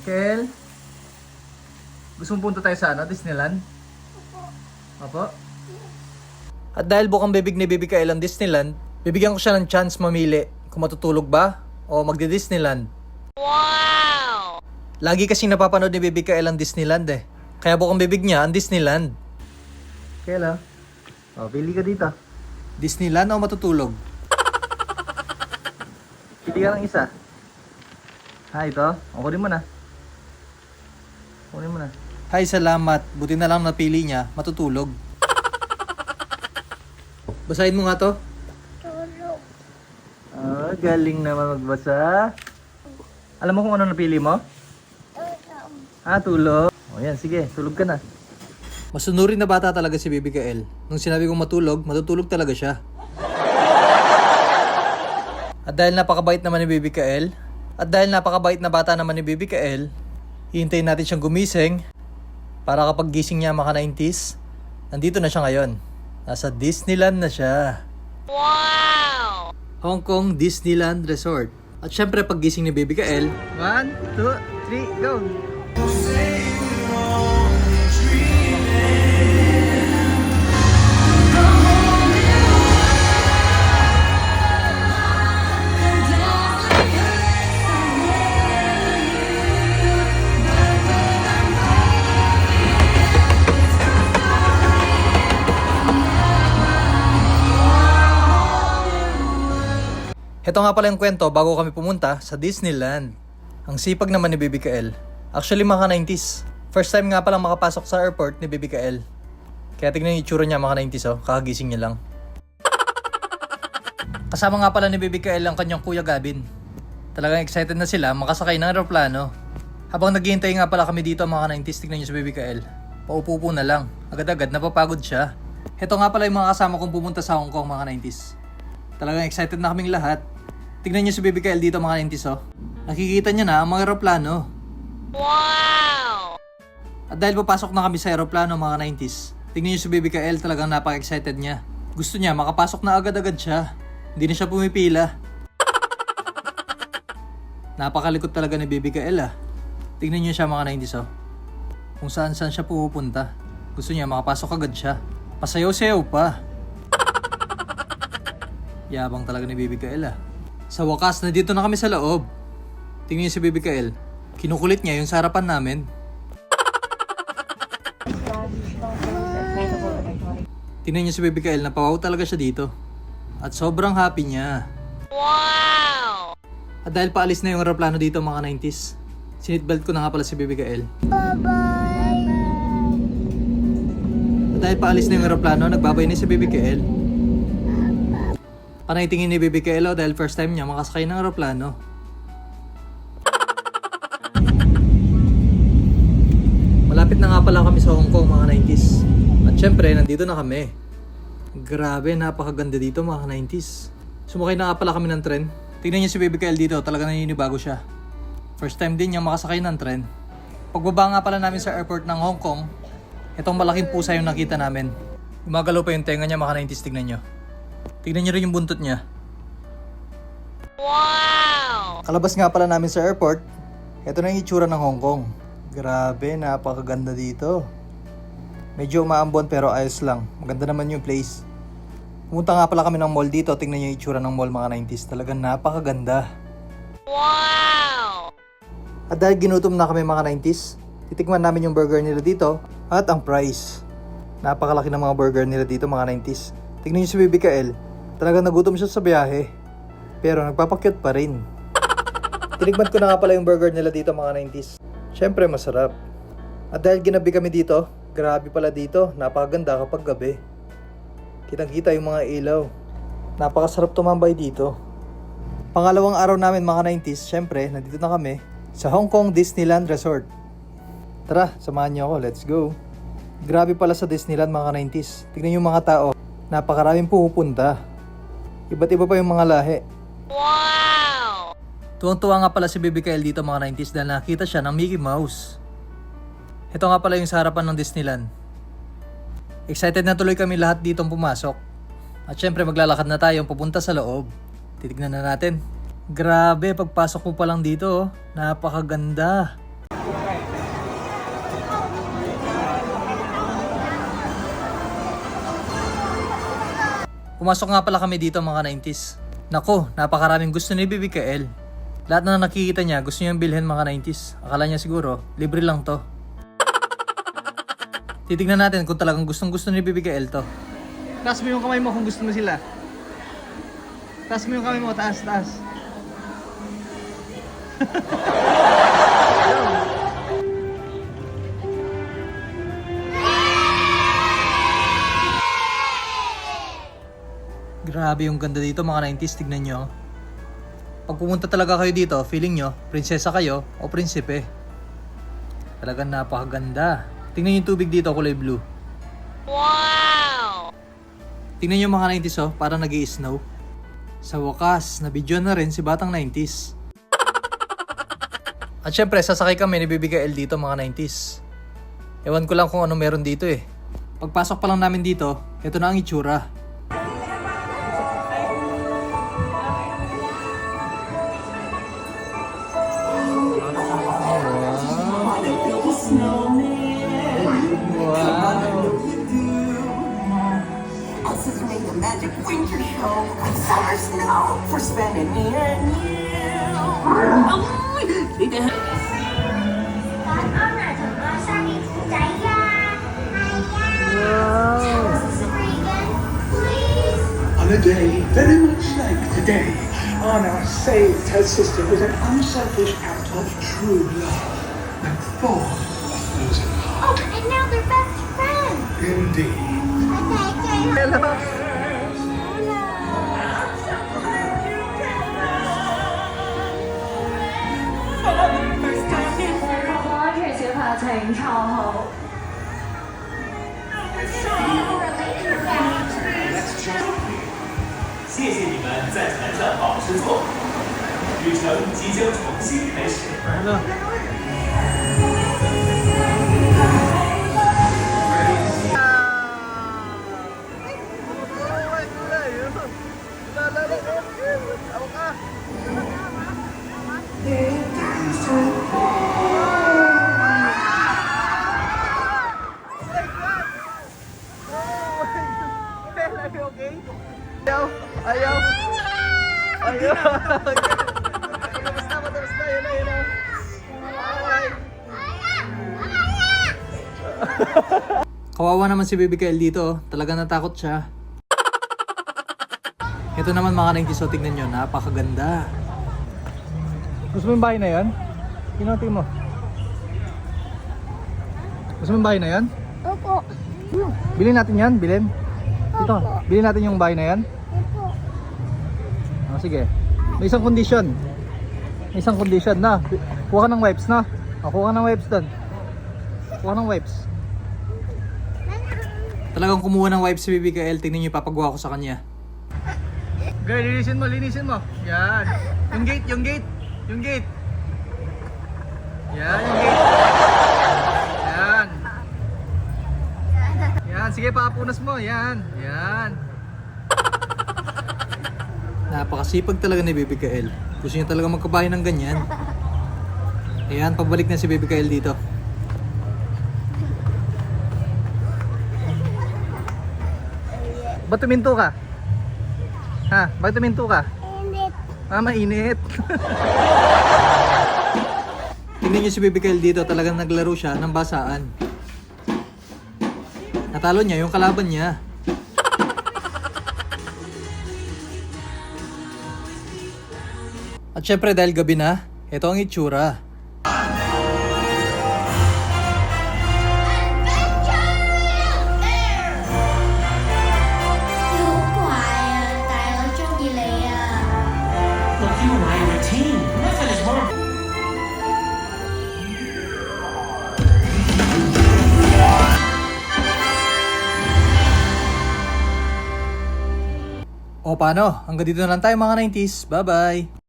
Kel, gusto mong punta tayo sa Disneyland? Opo. At dahil bukang bibig ni Baby Kael ang Disneyland, bibigyan ko siya ng chance mamili kung matutulog ba o magdi-Disneyland. Wow! Lagi kasing napapanood ni Baby Kael ang Disneyland eh. Kaya bukang bibig niya ang Disneyland. Kael pili ka dito. Disneyland o matutulog? Pili ka ng isa. Ito. Kunin mo na. Kunin mo na. Hay, salamat. Buti na lang napili niya. Matutulog. Basahin mo nga to. Tulog. Galing naman magbasa. Alam mo kung ano napili mo? Tulog. Tulog. Yan. Sige. Tulog ka na. Masunurin na bata talaga si Baby Kael. Nung sinabi kong matulog, matutulog talaga siya. At dahil napakabait naman ni Baby Kael, at dahil napakabait na bata naman ni Baby Kael, hihintayin natin siyang gumising para kapag gising niya maka 90s, nandito na siya ngayon. Nasa Disneyland na siya. Wow! Hong Kong Disneyland Resort. At syempre pag gising ni Baby Kael, 1, 2, 3, go! Ito nga pala yung kwento bago kami pumunta sa Disneyland. Ang sipag naman ni Baby Kael. Actually mga 90s. First time nga palang makapasok sa airport ni Baby Kael. Kaya tignan yung itsura niya mga 90s kakagising niya lang. Kasama nga pala ni Baby Kael ang kanyang kuya Gavin. Talagang excited na sila makasakay ng aeroplano. Habang naghihintay nga pala kami dito mga 90s, tignan niyo si Baby Kael. Paupo-upo na lang. Agad-agad napapagod siya. Ito nga pala yung mga kasama kong pumunta sa Hong Kong mga 90s. Talagang excited na kaming lahat. Tignan niyo si Baby Kael dito mga 90s Nakikita niya na ang mga aeroplano. Wow! At dahil papasok na kami sa aeroplano mga 90s, tignan niyo si Baby Kael, talagang napaka-excited niya. Gusto niya makapasok na agad-agad siya. Hindi na siya pumipila. Napakalikot talaga ni Baby Kael Tignan niyo siya mga 90s Kung saan-saan siya pupunta. Gusto niya makapasok agad siya. Pasayaw-sayaw pa. Yabang talaga ni Baby Kael Sa wakas, nandito na kami sa loob. Tingnan niyo si Baby Kael. Kinukulit niya yung sa harapan namin. Tingnan niyo si Baby Kael, napawaw talaga siya dito. At sobrang happy niya. Wow! At dahil paalis na yung aeroplano dito mga 90s, sinitbelt ko na nga pala si Baby Kael. Bye-bye. At dahil paalis na yung aeroplano, nagbabay na si Baby Kael. Panay tingin ni Baby Kael dahil first time niya makasakay ng aeroplano. Malapit na nga pala kami sa Hong Kong mga 90s. At syempre, nandito na kami. Grabe, napakaganda dito mga 90s. Sumakay na nga pala kami ng tren. Tingnan niyo si Baby Kael dito, talaga naninibago siya. First time din niya makasakay ng tren. Pagbaba nga pala namin sa airport ng Hong Kong, itong malaking pusa yung nakita namin. Gumagalaw pa yung tenga niya mga 90s, tignan niyo. Tignan niyo rin yung buntot niya. Wow! Kalabas nga pala namin sa airport. Ito na yung itsura ng Hong Kong. Grabe, napakaganda dito. Medyo umaambon pero ayos lang. Maganda naman yung place. Pumunta nga pala kami ng mall dito. Tingnan niyo yung itsura ng mall mga 90s. Talagang napakaganda. Wow! At dahil ginutom na kami mga 90s, titikman namin yung burger nila dito at ang price. Napakalaki ng mga burger nila dito mga 90s. Tingnan niyo si Baby Kael. Talagang nagutom siya sa biyahe. Pero nagpapakyut pa rin. Tinikman ko na nga pala yung burger nila dito mga 90s. Syempre masarap. At dahil ginabi kami dito, grabe pala dito. Napakaganda kapag gabi. Kitang-kita yung mga ilaw. Napakasarap tumambay dito. Pangalawang araw namin mga 90s, syempre nandito na kami sa Hong Kong Disneyland Resort. Tara, samahan niyo ako. Let's go. Grabe pala sa Disneyland mga 90s. Tignan yung mga tao. Napakaraming pupunta. Iba't iba pa yung mga lahi. Wow! Tuwang-tuwa nga pala si Baby Kael dito mga 90s dahil nakita siya ng Mickey Mouse. Ito nga pala yung sa harapan ng Disneyland. Excited na tuloy kami lahat ditong pumasok. At syempre maglalakad na tayong pupunta sa loob. Titignan na natin. Grabe, pagpasok mo pa lang dito, napakaganda. Pumasok nga pala kami dito mga 90s. Nako, napakaraming gusto ni Baby Kael. Lahat na nakikita niya gusto niyang bilhin mga 90s. Akala niya siguro, libre lang to. Titignan natin kung talagang gustong gusto ni Baby Kael to. Taas mo yung kamay mo kung gusto mo sila. Taas mo yung kamay mo, taas, taas. Grabe yung ganda dito mga 90s, tignan nyo. Pag pumunta talaga kayo dito, feeling nyo, prinsesa kayo o prinsipe. Talagang napakaganda. Tingnan yung tubig dito, kulay blue. Wow! Tingnan nyo mga 90s oh, parang nag-i-snow. Sa wakas, na-video na rin si Batang 90s. At syempre, sasakay kami ni Baby Kael dito mga 90s. Ewan ko lang kung ano meron dito eh. Pagpasok pa lang namin dito, ito na ang itsura. Elsa's made the magic winter show with summer snow for spending me and you. On a day very much like today, Anna saved her sister with an unselfish act of true love and thawed a frozen heart. Oh, and now they're best friends. Indeed. Let's jump. 谢谢你们在船上保持作风，旅程即将重新开始。 Ayaw! Ayaw! Tapos na, yun na. Kawawa naman si Baby Kael dito, oh. Talaga natakot siya. Ito naman mga 90s, so tingnan nyo, napakaganda. Gusto mo yung bahay na yan? Tingnan mo. Gusto mo yung bahay na yan? Opo. Bilhin natin yan, bilhin. Dito, bilhin natin yung bahay na yan. Opo. Oh, sige. May isang condition. May isang condition na. Kuha ka ng wipes na. Oh, kuha ka ng wipes doon. Kuha ng wipes. Talagang kumuha ng wipes si Baby Kael. Tingnan nyo, papagawa ko sa kanya. Girl, linisin mo, linisin mo. Yan. Yung gate, yung gate. Yung gate. Yan, yung gate. Yan. Yan, sige, papunas mo. Yan. Yan. Napakasipag talaga ni Baby Kael. Gusto niya talaga magkabahay ng ganyan. Ayan, pabalik na si Baby Kael dito. Ba't tuminto ka? Ha? Bakit tuminto ka? Init. Ah, mainit. Tingnan niyo si Baby Kael dito, talagang naglaro siya ng basaan. Natalo niya yung kalaban niya. At syempre dahil gabi na, ito ang itsura. Look, you and I are a team. Nothing is more. O paano? Hanggang dito na lang tayo mga 90s. Bye-bye!